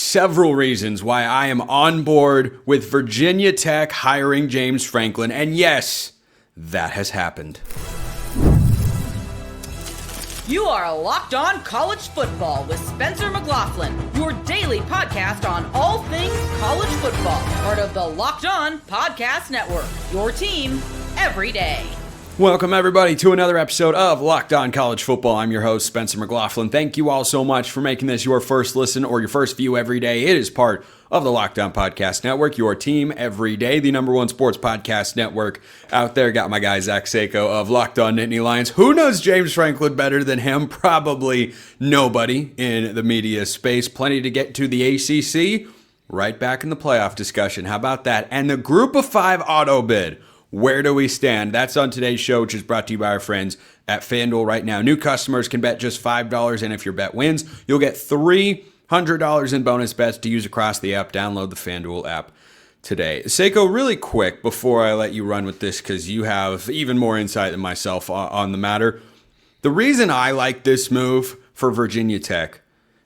several reasons why I am on board with Virginia Tech hiring James Franklin. And yes, that has happened. You are Locked On College Football with Spencer McLaughlin, your daily podcast on all things college football. Part of the Locked On Podcast Network, your team every day. Welcome, everybody, to another episode of Locked On College Football. I'm your host, Spencer McLaughlin. Thank you all so much for making this your first listen or your first view every day. It is part of the Locked On Podcast Network, your team every day, the number one sports podcast network out there. Got my guy, Zach Seiko of Locked On Nittany Lions. Who knows James Franklin better than him? Probably nobody in the media space. Plenty to get to. The ACC, right back in the playoff discussion. How about that? And the Group of Five auto bid. Where do we stand? That's on today's show, which is brought to you by our friends at FanDuel right now. New customers can bet just $5, and if your bet wins, you'll get $300 in bonus bets to use across the app. Download the FanDuel app today. Seiko, really quick before I let you run with this, because you have even more insight than myself on the matter. The reason I like this move for Virginia Tech,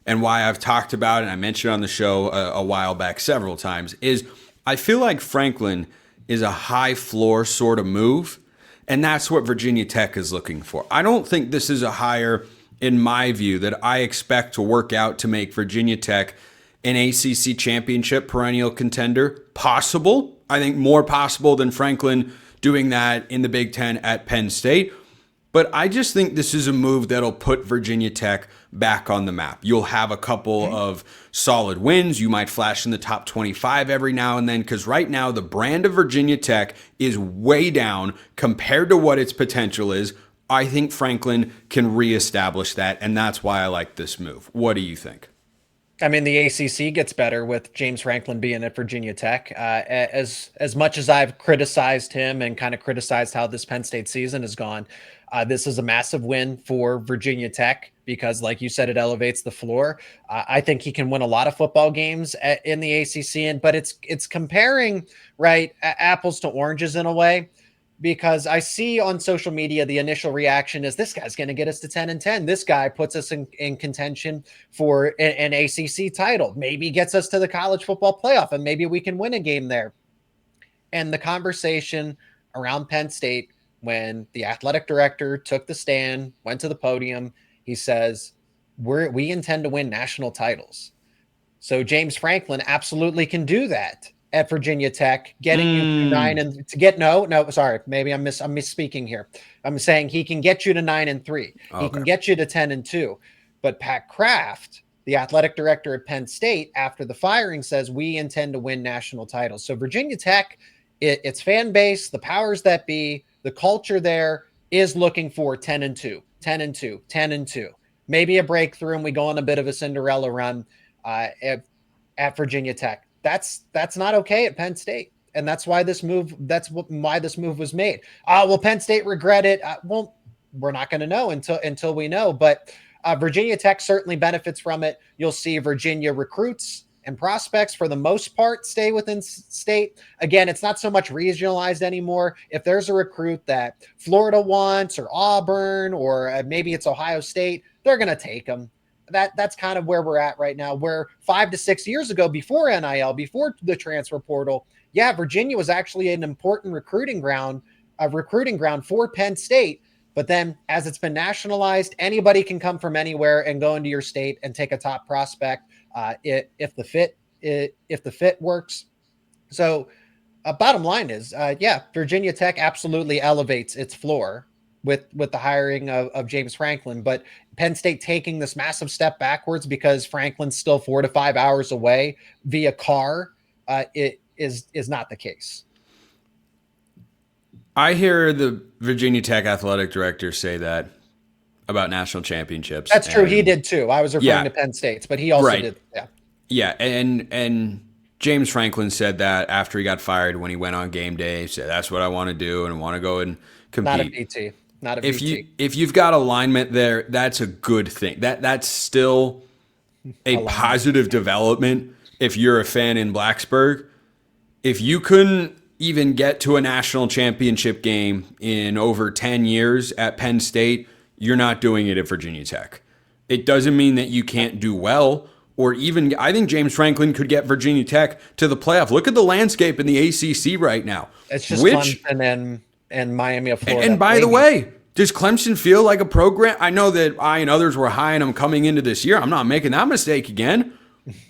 and why I've talked about it, and I mentioned on the show a while back several times, is I feel like Franklin is a high floor sort of move, and that's what Virginia Tech is looking for. I don't think this is a hire, in my view, that I expect to work out to make Virginia Tech an ACC championship perennial contender. Possible. I think more possible than Franklin doing that in the Big Ten at Penn State. But I just think this is a move that'll put Virginia Tech back on the map. You'll have a couple of solid wins. You might flash in the top 25 every now and then, because right now the brand of Virginia Tech is way down compared to what its potential is. I think Franklin can reestablish that, and that's why I like this move. What do you think? I mean, the ACC gets better with James Franklin being at Virginia Tech. As much as I've criticized him and kind of criticized how this Penn State season has gone, this is a massive win for Virginia Tech because, like you said, it elevates the floor. I think he can win a lot of football games in the ACC, but it's comparing, right, apples to oranges in a way, because I see on social media the initial reaction is this guy's going to get us to 10-10. This guy puts us in contention for an ACC title, maybe gets us to the college football playoff, and maybe we can win a game there. And the conversation around Penn State, when the athletic director took the stand, went to the podium, he says, we intend to win national titles. So James Franklin absolutely can do that at Virginia Tech, getting you to 9 and to get sorry, maybe I'm misspeaking here. I'm saying he can get you to 9-3. Okay. He can get you to 10-2. But Pat Kraft, the athletic director at Penn State, after the firing, says we intend to win national titles. So Virginia Tech, its fan base, the powers that be, the culture there is looking for 10-2, 10-2, 10-2. Maybe a breakthrough and we go on a bit of a Cinderella run at Virginia Tech. That's not okay at Penn State. And that's why this move was made. Will Penn State regret it? Well, we're not going to know until we know. But Virginia Tech certainly benefits from it. You'll see Virginia recruits and prospects, for the most part, stay within state. Again, it's not so much regionalized anymore. If there's a recruit that Florida wants, or Auburn, or maybe it's Ohio State, they're going to take them. That's kind of where we're at right now, where 5 to 6 years ago, before NIL, before the transfer portal, Virginia was actually an important recruiting ground for Penn State. But then as it's been nationalized, anybody can come from anywhere and go into your state and take a top prospect if the fit works. So bottom line is, Virginia Tech absolutely elevates its floor with the hiring of James Franklin, but Penn State taking this massive step backwards because Franklin's still 4 to 5 hours away via car, it is not the case. I hear the Virginia Tech athletic director say that about national championships. That's true. He did too. I was referring to Penn State's, but he also did. Yeah. Yeah. And James Franklin said that after he got fired, when he went on game day, he said, that's what I want to do and want to go and compete. Not a PT. If you've got alignment there, that's a good thing. That's still a positive development. If you're a fan in Blacksburg, if you couldn't even get to a national championship game in over 10 years at Penn State, you're not doing it at Virginia Tech. It doesn't mean that you can't do well or even I think James Franklin could get Virginia Tech to the playoff. Look at the landscape in the ACC right now. It's just Clemson and Miami of Florida. And by the way, does Clemson feel like a program? I know that I and others were high on them coming into this year. I'm not making that mistake again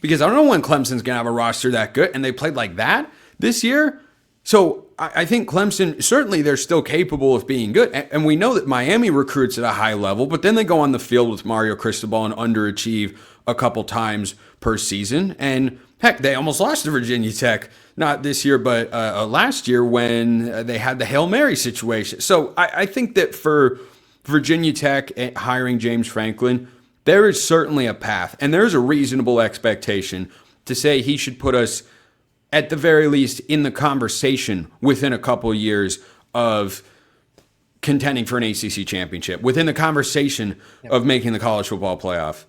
because I don't know when Clemson's going to have a roster that good, and they played like that this year. So I think Clemson, certainly they're still capable of being good. And we know that Miami recruits at a high level, but then they go on the field with Mario Cristobal and underachieve a couple times per season. And heck, they almost lost to Virginia Tech, not this year, but last year when they had the Hail Mary situation. So I think that for Virginia Tech hiring James Franklin, there is certainly a path, and there's a reasonable expectation to say he should put us at the very least in the conversation within a couple of years of contending for an ACC championship, within the conversation of making the college football playoff.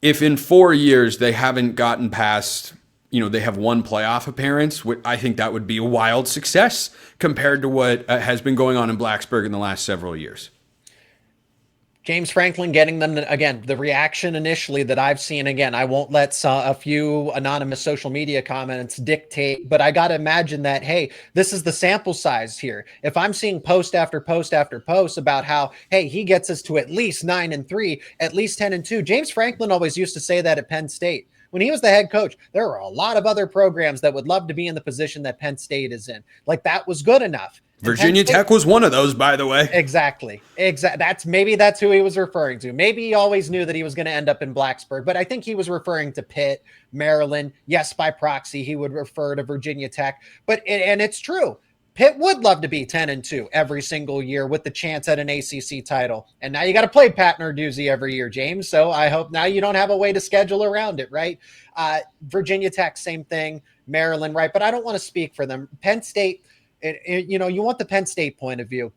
If in 4 years they haven't gotten past, they have one playoff appearance, I think that would be a wild success compared to what has been going on in Blacksburg in the last several years. James Franklin getting them, again, the reaction initially that I've seen, again, I won't let a few anonymous social media comments dictate, but I got to imagine that, hey, this is the sample size here. If I'm seeing post after post after post about how, hey, he gets us to at least 9-3, at least 10-2. James Franklin always used to say that at Penn State. When he was the head coach, there were a lot of other programs that would love to be in the position that Penn State is in. Like, that was good enough. Virginia Tech was one of those, by the way. Exactly. That's who he was referring to. Maybe he always knew that he was going to end up in Blacksburg, but I think he was referring to Pitt, Maryland. Yes, by proxy, he would refer to Virginia Tech. And it's true. Pitt would love to be 10-2 every single year with the chance at an ACC title. And now you got to play Pat Narduzzi every year, James. So I hope now you don't have a way to schedule around it, right? Virginia Tech, same thing. Maryland, right? But I don't want to speak for them. Penn State, you want the Penn State point of view.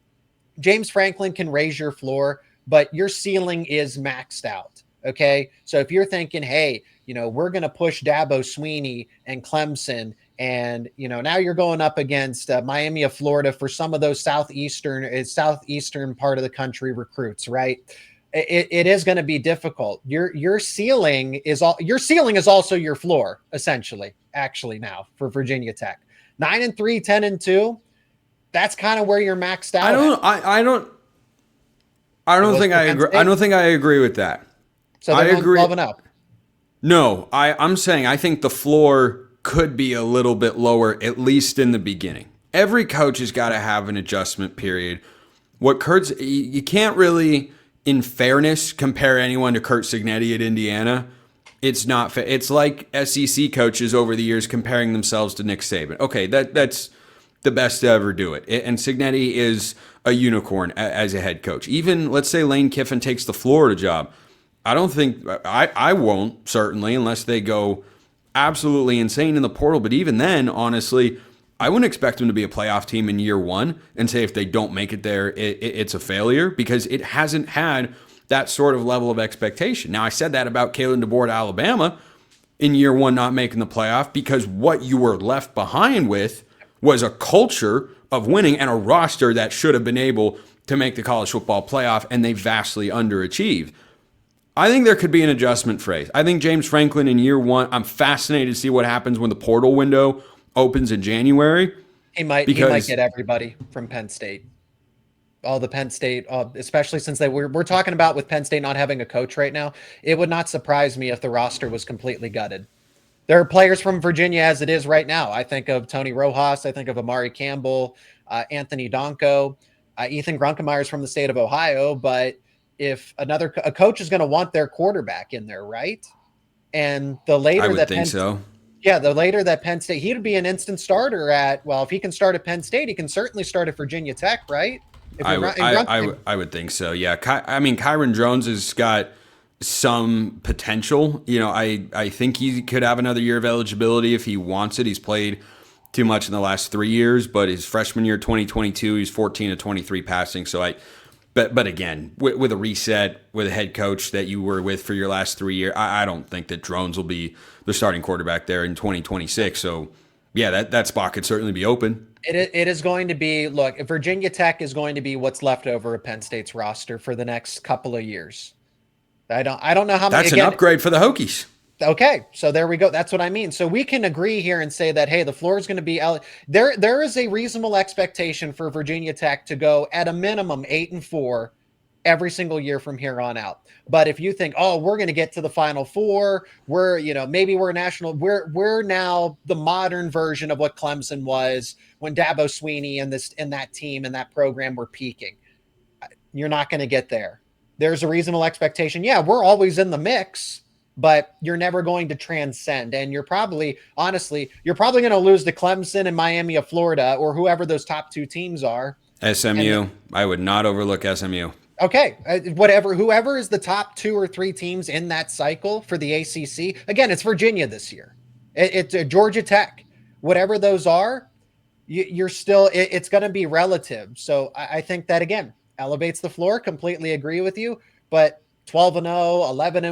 James Franklin can raise your floor, but your ceiling is maxed out. Okay. So if you're thinking, hey, we're going to push Dabo Sweeney and Clemson, and, now you're going up against Miami of Florida for some of those southeastern part of the country recruits, right? It is going to be difficult. Your ceiling is also your floor, essentially, actually now for Virginia Tech. 9-3, 10-2. That's kind of where you're maxed out. I don't think I agree. I don't think I agree with that. So I agree. 12-0. No, I'm saying I think the floor could be a little bit lower, at least in the beginning. Every coach has got to have an adjustment period. You can't really, in fairness, compare anyone to Curt Cignetti at Indiana. It's not fair. It's like SEC coaches over the years comparing themselves to Nick Saban. Okay, that's the best to ever do it. And Cignetti is a unicorn as a head coach. Even, let's say Lane Kiffin takes the Florida job. I don't think, I won't, certainly, unless they go absolutely insane in the portal. But even then, honestly, I wouldn't expect them to be a playoff team in year one and say if they don't make it there, it's a failure, because it hasn't had that sort of level of expectation. Now, I said that about Kalen DeBoer at Alabama in year one not making the playoff, because what you were left behind with was a culture of winning and a roster that should have been able to make the college football playoff, and they vastly underachieved. I think there could be an adjustment phase. I think James Franklin in year one, I'm fascinated to see what happens when the portal window opens in January. He might get everybody from Penn State. All the Penn State, especially since we're talking about with Penn State not having a coach right now, it would not surprise me if the roster was completely gutted. There are players from Virginia as it is right now. I think of Tony Rojas. I think of Amari Campbell, Anthony Donko, Ethan Grunkemeyer from the state of Ohio, but if a coach is going to want their quarterback in there, right? And the later I would think so. Yeah, the later that Penn State, he'd be an instant starter if he can start at Penn State, he can certainly start at Virginia Tech, right? I would think so. Yeah. Kyron Jones has got some potential. I think he could have another year of eligibility if he wants it. He's played too much in the last 3 years, but his freshman year, 2022, he's 14 of 23 passing. But again, with a reset, with a head coach that you were with for your last 3 years, I don't think that Drones will be the starting quarterback there in 2026. So, yeah, that spot could certainly be open. It is going to be, look, Virginia Tech is going to be what's left over of Penn State's roster for the next couple of years. I don't know how many. That's an upgrade for the Hokies. Okay, so there we go. That's what I mean. So we can agree here and say that, hey, the floor is going to be there is a reasonable expectation for Virginia Tech to go at a minimum 8-4 every single year from here on out. But if you think, oh, we're going to get to the Final Four, maybe we're national, we're now the modern version of what Clemson was when Dabo Swinney and that team and that program were peaking. You're not going to get there. There's a reasonable expectation. Yeah, we're always in the mix, but you're never going to transcend. And you're probably going to lose to Clemson and Miami of Florida or whoever those top two teams are. SMU. I would not overlook SMU. Okay, whoever is the top 2 or 3 teams in that cycle for the ACC. Again, it's Virginia this year. It's Georgia Tech. Whatever those are, you're still. It's going to be relative. So I think that again elevates the floor. Completely agree with you. But 12-0,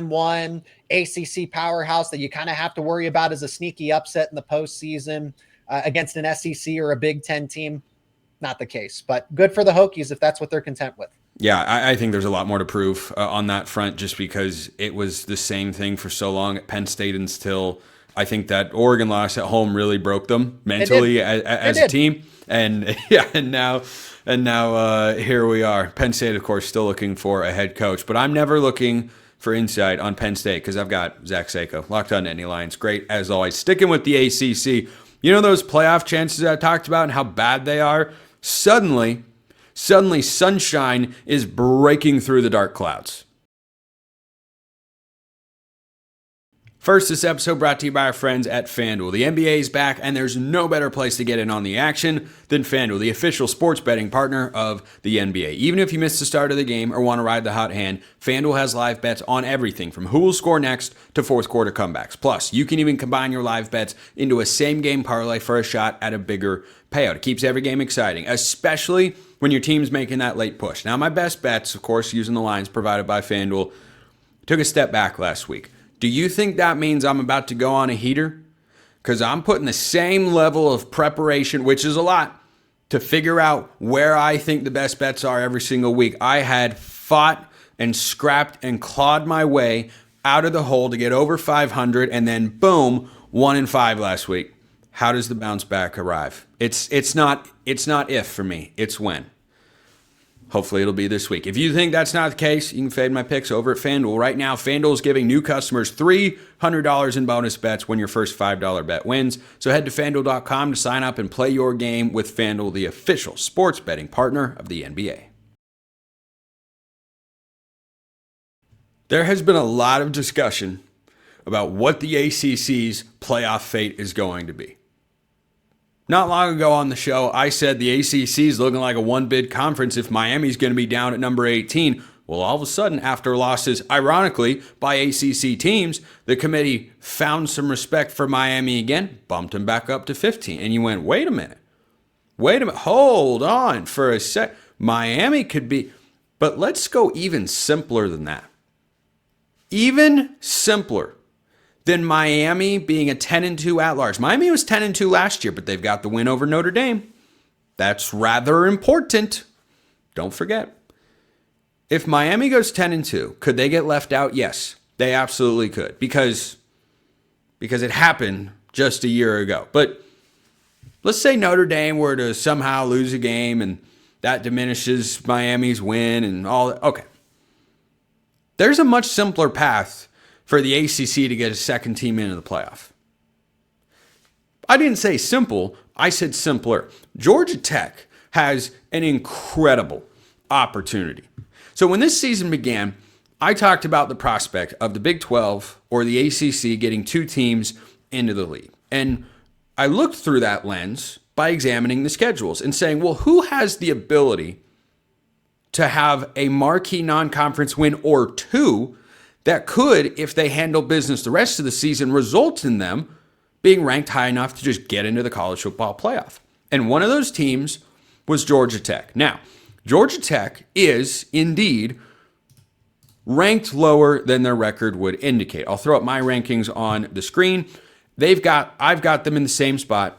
11-1, ACC powerhouse that you kind of have to worry about as a sneaky upset in the postseason against an SEC or a Big Ten team. Not the case. But good for the Hokies if that's what they're content with. Yeah, I think there's a lot more to prove on that front just because it was the same thing for so long at Penn State until I think that Oregon loss at home really broke them mentally as a team. And yeah, and now here we are. Penn State, of course, still looking for a head coach, but I'm never looking for insight on Penn State because I've got Zach Seiko, Locked On Nittany Lions. Great as always. Sticking with the ACC, you know those playoff chances I talked about and how bad they are? Suddenly sunshine is breaking through the dark clouds. First, this episode brought to you by our friends at FanDuel. The NBA is back, and there's no better place to get in on the action than FanDuel, the official sports betting partner of the NBA. Even if you missed the start of the game or want to ride the hot hand, FanDuel has live bets on everything from who will score next to fourth quarter comebacks. Plus, you can even combine your live bets into a same-game parlay for a shot at a bigger payout. It keeps every game exciting, especially when your team's making that late push. Now, my best bets, of course, using the lines provided by FanDuel, took a step back last week. Do you think that means I'm about to go on a heater? Because I'm putting the same level of preparation, which is a lot, to figure out where I think the best bets are every single week. I had fought and scrapped and clawed my way out of the hole to get over 500, and then boom, 1-5 last week. How does the bounce back arrive? It's not if for me, it's when. Hopefully it'll be this week. If you think that's not the case, you can fade my picks over at FanDuel. Right now, FanDuel is giving new customers $300 in bonus bets when your first $5 bet wins. So head to FanDuel.com to sign up and play your game with FanDuel, the official sports betting partner of the NBA. There has been a lot of discussion about what the ACC's playoff fate is going to be. Not long ago on the show, I said the ACC is looking like a one-bid conference if Miami's going to be down at number 18. Well, all of a sudden, after losses, ironically, by ACC teams, the committee found some respect for Miami again, bumped them back up to 15. And you went, wait a minute, hold on for a sec. Miami could be, but let's go even simpler than that. Even simpler than Miami being a 10-2 at-large. Miami was 10-2 last year, but they've got the win over Notre Dame. That's rather important. Don't forget. If Miami goes 10-2, could they get left out? Yes, they absolutely could, because it happened just a year ago. But let's say Notre Dame were to somehow lose a game, and that diminishes Miami's win and all that. Okay. There's a much simpler path for the ACC to get a second team into the playoff. I didn't say simple, I said simpler. Georgia Tech has an incredible opportunity. So when this season began, I talked about the prospect of the Big 12 or the ACC getting two teams into the league. And I looked through that lens by examining the schedules and saying, well, who has the ability to have a marquee non-conference win or two that could, if they handle business the rest of the season, result in them being ranked high enough to just get into the college football playoff? And one of those teams was Georgia Tech. Now, Georgia Tech is indeed ranked lower than their record would indicate. I'll throw up my rankings on the screen. I've got them in the same spot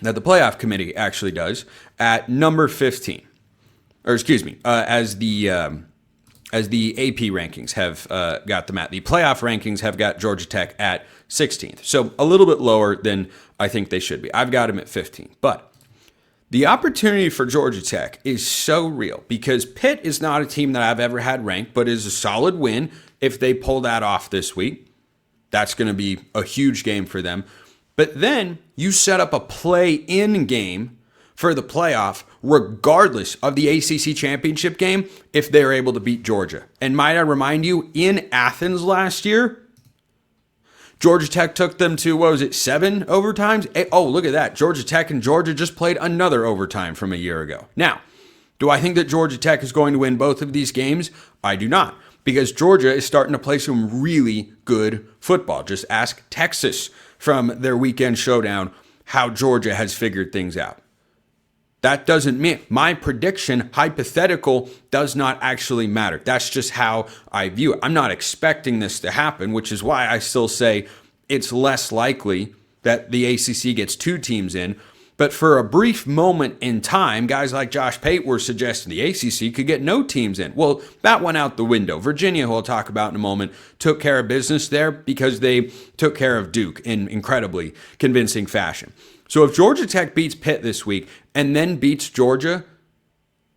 that the playoff committee actually does at number 15. Or excuse me, as the as the AP rankings have got them at. The playoff rankings have got Georgia Tech at 16th. So a little bit lower than I think they should be. I've got them at 15. But the opportunity for Georgia Tech is so real because Pitt is not a team that I've ever had ranked, but is a solid win. If they pull that off this week, that's going to be a huge game for them. But then you set up a play-in game for the playoff, regardless of the ACC championship game, if they're able to beat Georgia. And might I remind you, in Athens last year, Georgia Tech took them to, 7 overtimes? Oh, look at that. Georgia Tech and Georgia just played another overtime from a year ago. Now, do I think that Georgia Tech is going to win both of these games? I do not, because Georgia is starting to play some really good football. Just ask Texas from their weekend showdown how Georgia has figured things out. That doesn't mean my prediction, hypothetical, does not actually matter. That's just how I view it. I'm not expecting this to happen, which is why I still say it's less likely that the ACC gets 2 teams in. But for a brief moment in time, guys like Josh Pate were suggesting the ACC could get no teams in. Well, that went out the window. Virginia, who we'll talk about in a moment, took care of business there because they took care of Duke in incredibly convincing fashion. So if Georgia Tech beats Pitt this week and then beats Georgia,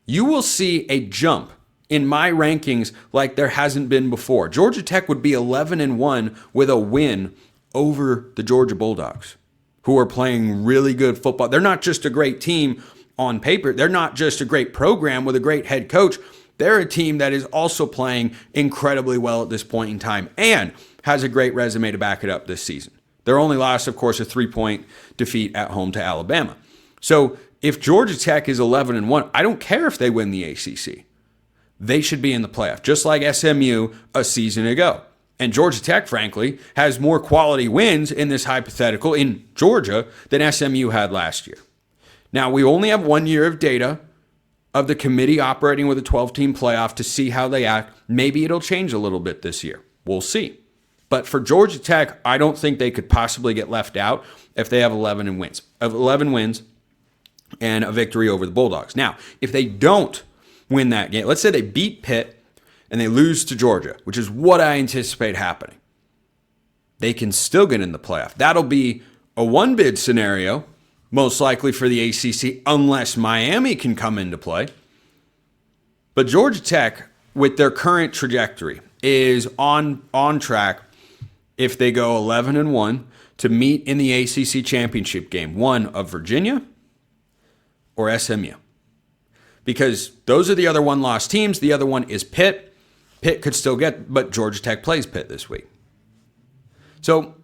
you will see a jump in my rankings like there hasn't been before. Georgia Tech would be 11-1 with a win over the Georgia Bulldogs, who are playing really good football. They're not just a great team on paper. They're not just a great program with a great head coach. They're a team that is also playing incredibly well at this point in time and has a great resume to back it up this season. Their only loss, of course, a 3-point defeat at home to Alabama. So if Georgia Tech is 11-1, I don't care if they win the ACC. They should be in the playoff, just like SMU a season ago. And Georgia Tech, frankly, has more quality wins in this hypothetical in Georgia than SMU had last year. Now, we only have 1 year of data of the committee operating with a 12-team playoff to see how they act. Maybe it'll change a little bit this year. We'll see. But for Georgia Tech, I don't think they could possibly get left out if they have 11 wins and a victory over the Bulldogs. Now, if they don't win that game, let's say they beat Pitt and they lose to Georgia, which is what I anticipate happening, they can still get in the playoff. That'll be a one-bid scenario, most likely for the ACC, unless Miami can come into play. But Georgia Tech, with their current trajectory, is on track, if they go 11-1, to meet in the ACC championship game, one of Virginia or SMU. Because those are the other one-loss teams. The other one is Pitt. Pitt could still get, but Georgia Tech plays Pitt this week. So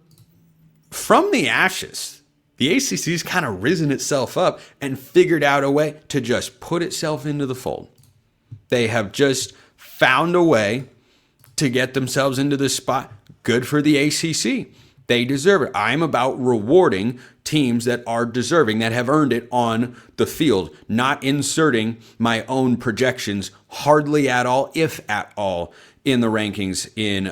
from the ashes, the ACC's kind of risen itself up and figured out a way to just put itself into the fold. They have just found a way to get themselves into this spot. Good for the ACC. They deserve it. I'm about rewarding teams that are deserving, that have earned it on the field, not inserting my own projections hardly at all, if at all, in the rankings in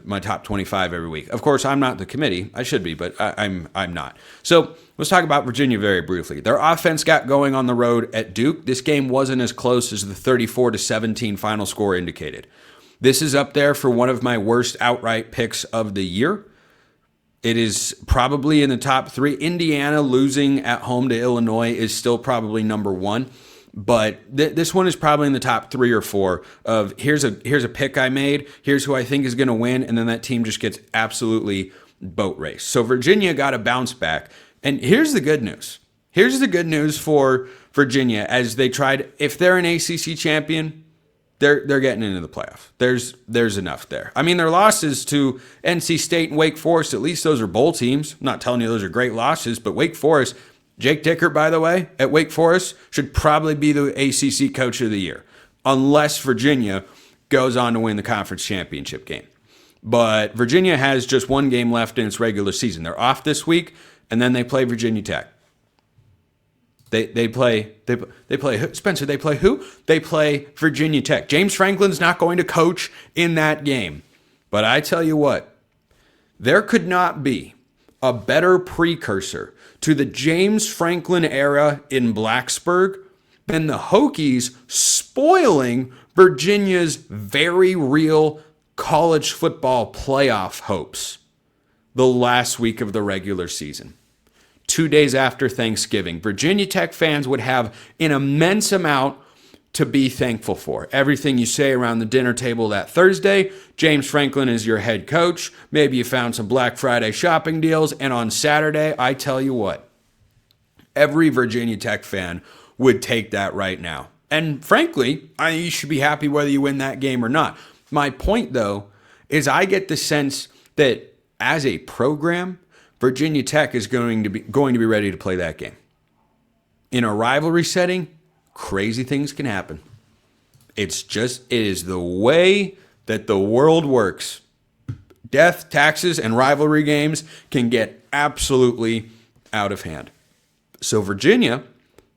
my top 25 every week. Of course, I'm not the committee. I should be, but I'm not. So let's talk about Virginia very briefly. Their offense got going on the road at Duke. This game wasn't as close as the 34-17 final score indicated. This is up there for one of my worst outright picks of the year. It is probably in the top 3. Indiana losing at home to Illinois is still probably number 1. But this one is probably in the top 3 or 4 of here's a pick I made, here's who I think is going to win, and then that team just gets absolutely boat raced. So Virginia got a bounce back. And here's the good news. Here's the good news for Virginia as they tried, if they're an ACC champion, they're getting into the playoff. There's enough there. I mean, their losses to NC State and Wake Forest, at least those are bowl teams. I'm not telling you those are great losses, but Wake Forest, Jake Dickert, by the way, at Wake Forest, should probably be the ACC Coach of the Year, unless Virginia goes on to win the conference championship game. But Virginia has just one game left in its regular season. They're off this week, and then they play Virginia Tech. They play Spencer, they play who? They play Virginia Tech. James Franklin's not going to coach in that game. But I tell you what, there could not be a better precursor to the James Franklin era in Blacksburg than the Hokies spoiling Virginia's very real college football playoff hopes the last week of the regular season. 2 days after Thanksgiving, Virginia Tech fans would have an immense amount to be thankful for. Everything you say around the dinner table that Thursday, James Franklin is your head coach. Maybe you found some Black Friday shopping deals. And on Saturday, I tell you what, every Virginia Tech fan would take that right now. And frankly, you should be happy whether you win that game or not. My point, though, is I get the sense that as a program, Virginia Tech is going to be ready to play that game. In a rivalry setting, crazy things can happen. It is the way that the world works. Death, taxes, and rivalry games can get absolutely out of hand. So Virginia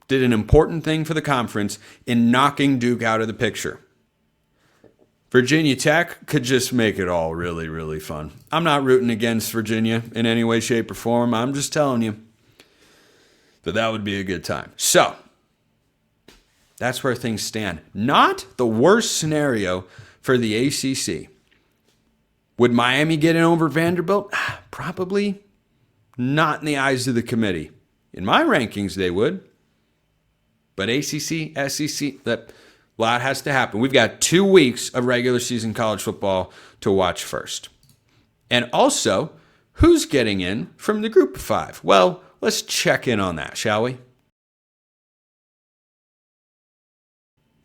did an important thing for the conference in knocking Duke out of the picture. Virginia Tech could just make it all really, really fun. I'm not rooting against Virginia in any way, shape, or form. I'm just telling you that would be a good time. So that's where things stand. Not the worst scenario for the ACC. Would Miami get in over Vanderbilt? Probably not in the eyes of the committee. In my rankings, they would. But ACC, SEC, that lot has to happen. We've got 2 weeks of regular season college football to watch first. And also, who's getting in from the group of 5? Well, let's check in on that, shall we?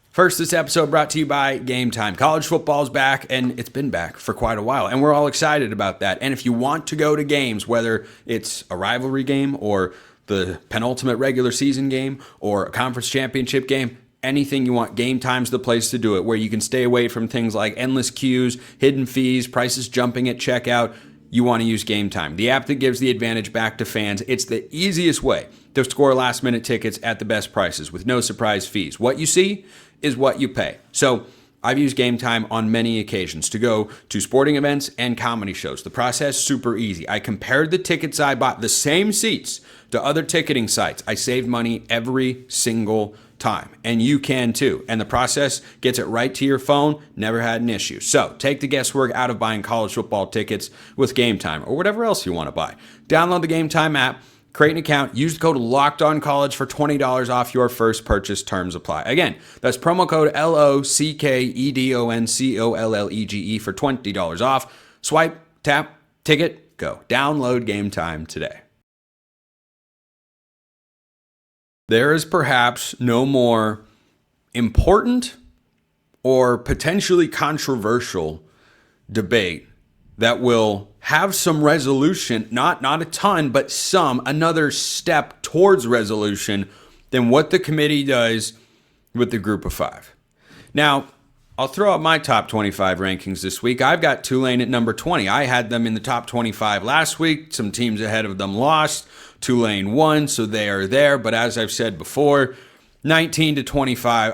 First, this episode brought to you by Game Time. College football's back, and it's been back for quite a while, and we're all excited about that. And if you want to go to games, whether it's a rivalry game or the penultimate regular season game or a conference championship game, anything you want, Game Time's the place to do it, where you can stay away from things like endless queues, hidden fees, prices jumping at checkout. You want to use Game Time, the app that gives the advantage back to fans. It's the easiest way to score last-minute tickets at the best prices with no surprise fees. What you see is what you pay. So I've used Game Time on many occasions to go to sporting events and comedy shows. The process, super easy. I compared the tickets I bought, the same seats, to other ticketing sites. I saved money every single time, and you can too. And the process gets it right to your phone. Never had an issue. So take the guesswork out of buying college football tickets with Game Time or whatever else you want to buy. Download the Game Time app, create an account, use the code LOCKEDONCollege for $20 off your first purchase. Terms apply. Again, that's promo code LOCKEDONCOLLEGE for $20 off. Swipe, tap, ticket, go. Download Game Time today. There is perhaps no more important or potentially controversial debate that will have some resolution, not a ton, but another step towards resolution than what the committee does with the group of 5. Now, I'll throw out my top 25 rankings this week. I've got Tulane at number 20. I had them in the top 25 last week. Some teams ahead of them lost. Tulane won, so they are there. But as I've said before, 19 to 25,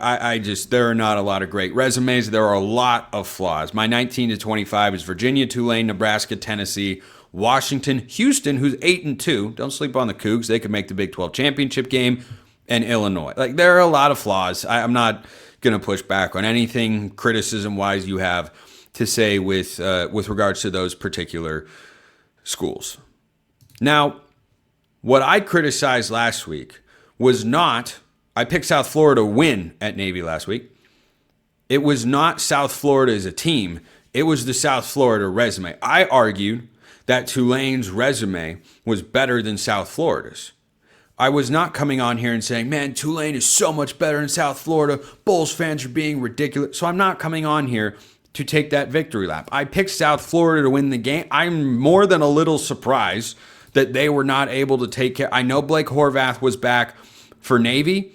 there are not a lot of great resumes. There are a lot of flaws. My 19 to 25 is Virginia, Tulane, Nebraska, Tennessee, Washington, Houston, who's 8-2. Don't sleep on the Cougs. They could make the Big 12 championship game. And Illinois. There are a lot of flaws. I'm not going to push back on anything criticism-wise you have to say with regards to those particular schools. Now, what I criticized last week was not, I picked South Florida to win at Navy last week. It was not South Florida as a team. It was the South Florida resume. I argued that Tulane's resume was better than South Florida's. I was not coming on here and saying, man, Tulane is so much better than South Florida. Bulls fans are being ridiculous. So I'm not coming on here to take that victory lap. I picked South Florida to win the game. I'm more than a little surprised that they were not able to take care. I know Blake Horvath was back for Navy,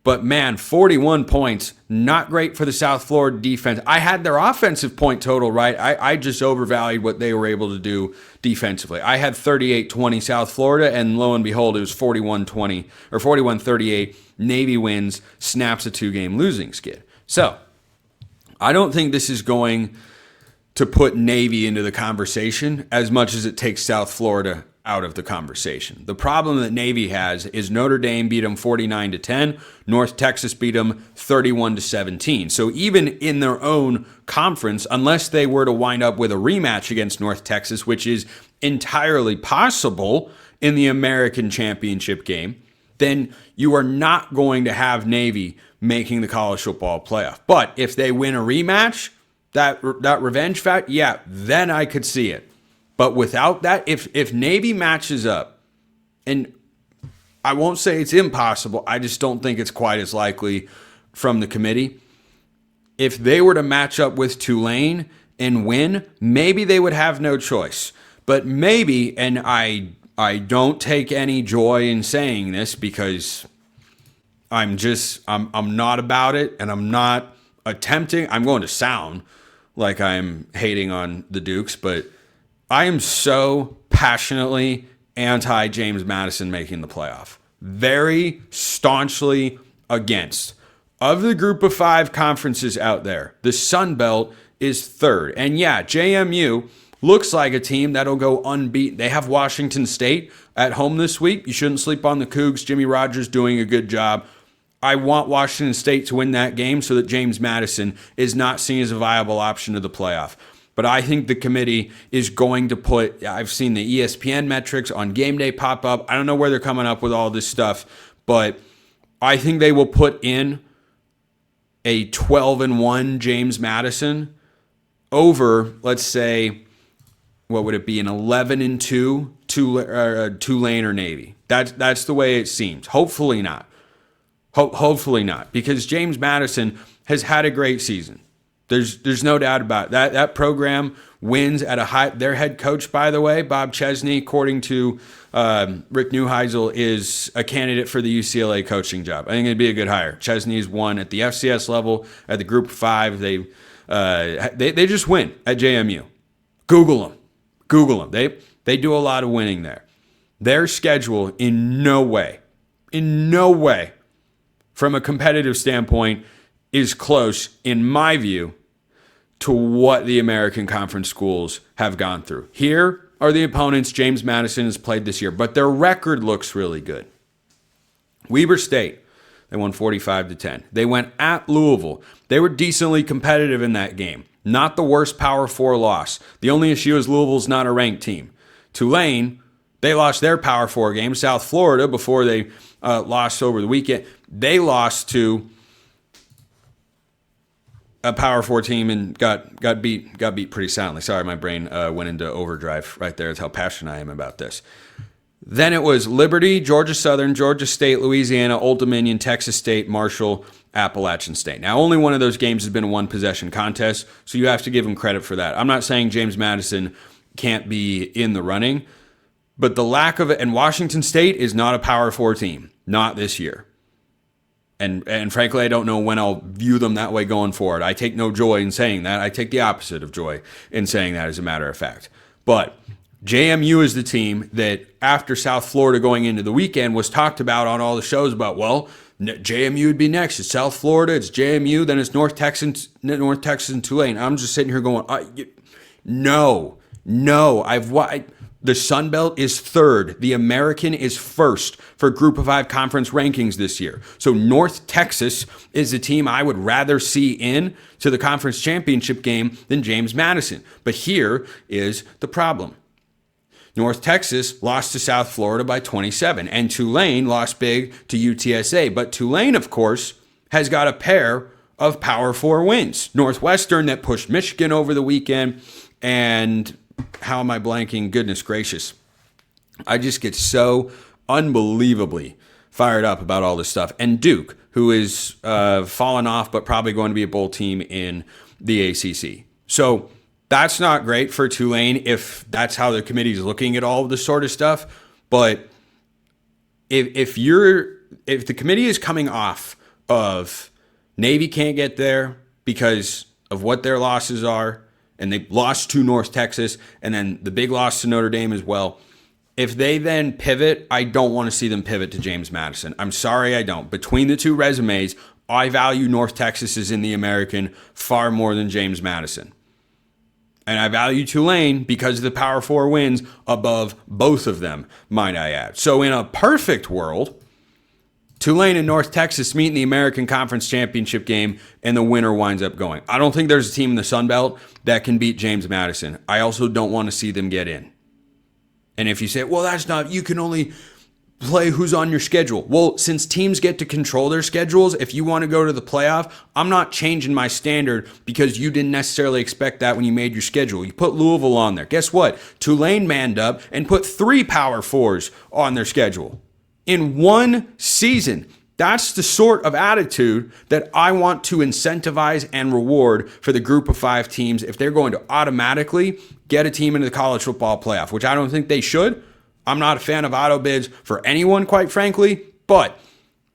but man, 41 points, not great for the South Florida defense. I had their offensive point total right. I just overvalued what they were able to do defensively. I had 38-20 South Florida, and lo and behold, it was 41-20 or 41-38. Navy wins, snaps a 2-game losing skid. So I don't think this is going to put Navy into the conversation as much as it takes South Florida out of the conversation. The problem that Navy has is Notre Dame beat them 49-10. North Texas beat them 31-17. So even in their own conference, unless they were to wind up with a rematch against North Texas, which is entirely possible in the American Championship game, then you are not going to have Navy making the college football playoff. But if they win a rematch, that revenge fact, yeah, then I could see it. But without that, if Navy matches up, and I won't say it's impossible, I just don't think it's quite as likely from the committee. If they were to match up with Tulane and win, maybe they would have no choice. But maybe, and I don't take any joy in saying this because I'm not about it, and I'm not attempting. I'm going to sound like I'm hating on the Dukes, but I am so passionately anti-James Madison making the playoff. Very staunchly against. Of the group of 5 conferences out there, the Sun Belt is 3rd. And yeah, JMU looks like a team that'll go unbeaten. They have Washington State at home this week. You shouldn't sleep on the Cougs. Jimmy Rogers doing a good job. I want Washington State to win that game so that James Madison is not seen as a viable option to the playoff. But I think the committee is going to put, I've seen the ESPN metrics on game day pop up. I don't know where they're coming up with all this stuff, but I think they will put in a 12-1 James Madison over, let's say, what would it be, an 11-2 Tulane or Navy. That's the way it seems. Hopefully not. Hopefully not, because James Madison has had a great season. There's no doubt about it. That program wins at a high. Their head coach, by the way, Bob Chesney, according to Rick Neuheisel, is a candidate for the UCLA coaching job. I think it'd be a good hire. Chesney's won at the FCS level, at the Group of 5. They just win at JMU. Google them. They do a lot of winning there. Their schedule in no way, from a competitive standpoint, is close, in my view, to what the American Conference schools have gone through. Here are the opponents James Madison has played this year, but their record looks really good. Weber State, they won 45-10. They went at Louisville. They were decently competitive in that game. Not the worst Power 4 loss. The only issue is Louisville's not a ranked team. Tulane, they lost their Power 4 game. South Florida, before they lost over the weekend, they lost to a Power 4 team and got beat pretty soundly. Sorry, my brain went into overdrive right there. That's how passionate I am about this. Then it was Liberty, Georgia Southern, Georgia State, Louisiana, Old Dominion, Texas State, Marshall, Appalachian State. Now, only one of those games has been a one-possession contest, so you have to give them credit for that. I'm not saying James Madison can't be in the running, but the lack of it, and Washington State is not a Power 4 team, not this year. And frankly, I don't know when I'll view them that way going forward. I take no joy in saying that. I take the opposite of joy in saying that, as a matter of fact. But JMU is the team that, after South Florida going into the weekend, was talked about on all the shows about, well, JMU would be next. It's South Florida, it's JMU, then it's North Texas and Tulane. I'm just sitting here going, no. The Sun Belt is 3rd. The American is 1st for Group of 5 conference rankings this year. So North Texas is the team I would rather see in to the conference championship game than James Madison. But here is the problem. North Texas lost to South Florida by 27, and Tulane lost big to UTSA. But Tulane, of course, has got a pair of Power 4 wins. Northwestern that pushed Michigan over the weekend, and how am I blanking? Goodness gracious. I just get so unbelievably fired up about all this stuff. And Duke, who is fallen off, but probably going to be a bowl team in the ACC. So that's not great for Tulane if that's how the committee is looking at all of this sort of stuff. But if the committee is coming off of Navy can't get there because of what their losses are, and they lost to North Texas, and then the big loss to Notre Dame as well. If they then pivot, I don't want to see them pivot to James Madison. I'm sorry, I don't. Between the two resumes, I value North Texas as in the American far more than James Madison. And I value Tulane because of the Power 4 wins above both of them, might I add. So in a perfect world, Tulane and North Texas meet in the American Conference Championship game, and the winner winds up going. I don't think there's a team in the Sun Belt that can beat James Madison. I also don't want to see them get in. And if you say, well, that's not, you can only play who's on your schedule. Well, since teams get to control their schedules, if you want to go to the playoff, I'm not changing my standard because you didn't necessarily expect that when you made your schedule. You put Louisville on there. Guess what? Tulane manned up and put 3 Power 4s on their schedule in one season. That's the sort of attitude that I want to incentivize and reward for the group of 5 teams if they're going to automatically get a team into the college football playoff, which I don't think they should. I'm not a fan of auto bids for anyone, quite frankly, but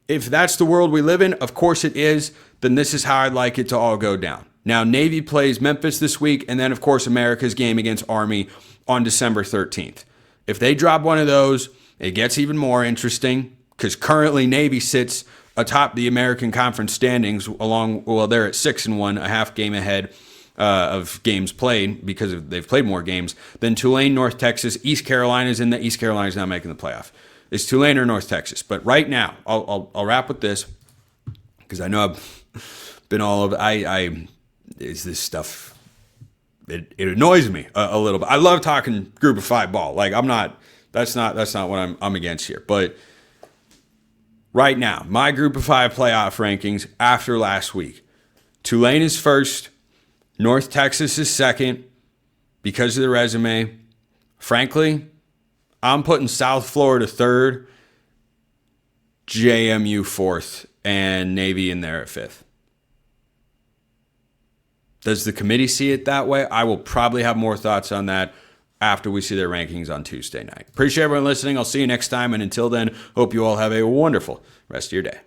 if that's the world we live in, of course it is, then this is how I'd like it to all go down. Now, Navy plays Memphis this week, and then, of course, America's game against Army on December 13th. If they drop one of those, it gets even more interesting because currently Navy sits atop the American Conference standings they're at 6-1, a half game ahead of games played because they've played more games than Tulane, North Texas. East Carolina's in the East Carolina's not making the playoff. It's Tulane or North Texas. But right now, I'll wrap with this because I know I've been all over. Is this stuff? It annoys me a little bit. I love talking group of 5 ball. Like that's not what I'm against here. But right now, my group of 5 playoff rankings after last week, Tulane is first. North Texas is second because of the resume. Frankly, I'm putting South Florida third, JMU fourth, and Navy in there at 5th. Does the committee see it that way? I will probably have more thoughts on that after we see their rankings on Tuesday night. Appreciate everyone listening. I'll see you next time. And until then, hope you all have a wonderful rest of your day.